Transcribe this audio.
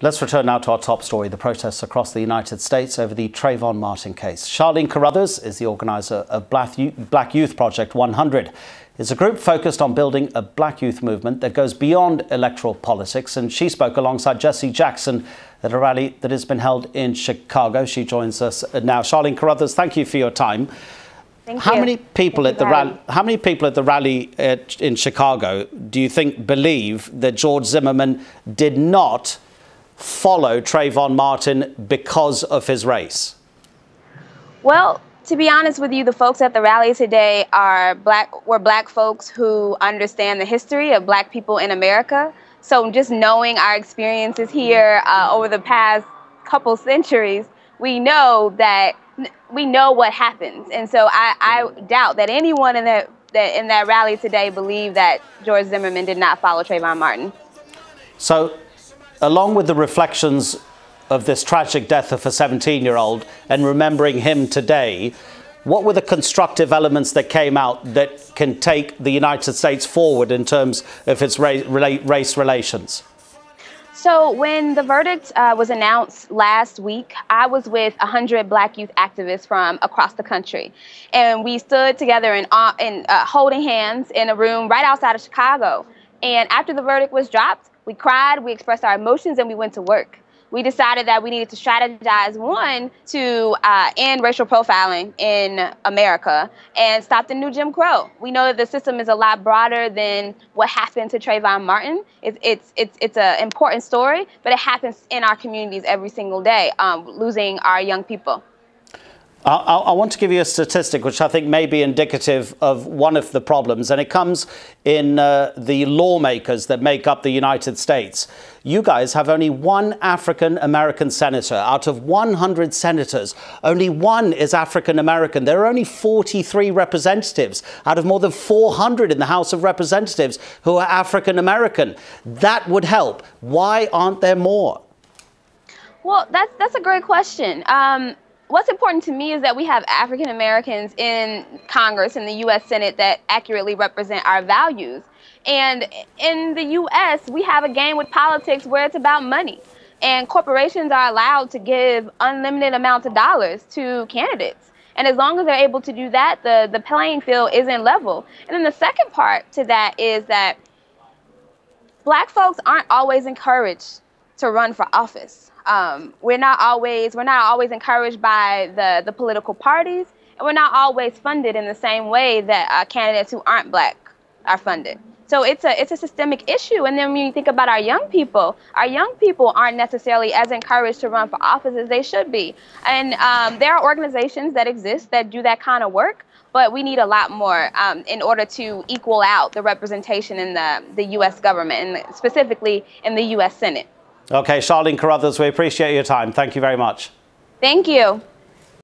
Let's return now to our top story, the protests across the United States over the Trayvon Martin case. Charlene Carruthers is the organiser of Black Youth Project 100. It's a group focused on building a black youth movement that goes beyond electoral politics, and she spoke alongside Jesse Jackson at a rally that has been held in Chicago. She joins us now. Charlene Carruthers, thank you for your time. Thank you. How many people at the rally in Chicago do you think believe that George Zimmerman did not follow Trayvon Martin because of his race? Well, to be honest with you, the folks at the rally today were black folks who understand the history of black people in America. So just knowing our experiences here over the past couple centuries, we know what happens. And so I doubt that anyone in that rally today believed that George Zimmerman did not follow Trayvon Martin. So, along with the reflections of this tragic death of a 17-year-old and remembering him today, what were the constructive elements that came out that can take the United States forward in terms of its race relations? So when the verdict was announced last week, I was with 100 black youth activists from across the country. And we stood together and holding hands in a room right outside of Chicago. And after the verdict was dropped, we cried, we expressed our emotions, and we went to work. We decided that we needed to strategize, one, to end racial profiling in America and stop the new Jim Crow. We know that the system is a lot broader than what happened to Trayvon Martin. It's an important story, but it happens in our communities every single day, losing our young people. I want to give you a statistic which I think may be indicative of one of the problems, and it comes in the lawmakers that make up the United States. You guys have only one African-American senator. Out of 100 senators, only one is African-American. There are only 43 representatives out of more than 400 in the House of Representatives who are African-American. That would help. Why aren't there more? Well, that's a great question. What's important to me is that we have African Americans in Congress, in the U.S. Senate, that accurately represent our values. And in the U.S., we have a game with politics where it's about money. And corporations are allowed to give unlimited amounts of dollars to candidates. And as long as they're able to do that, the playing field isn't level. And then the second part to that is that black folks aren't always encouraged to run for office. We're not always encouraged by the political parties, and we're not always funded in the same way that candidates who aren't black are funded. So it's a systemic issue. And then when you think about our young people aren't necessarily as encouraged to run for office as they should be. And there are organizations that exist that do that kind of work, but we need a lot more in order to equal out the representation in the U.S. government, and specifically in the U.S. Senate. OK, Charlene Carruthers, we appreciate your time. Thank you very much. Thank you.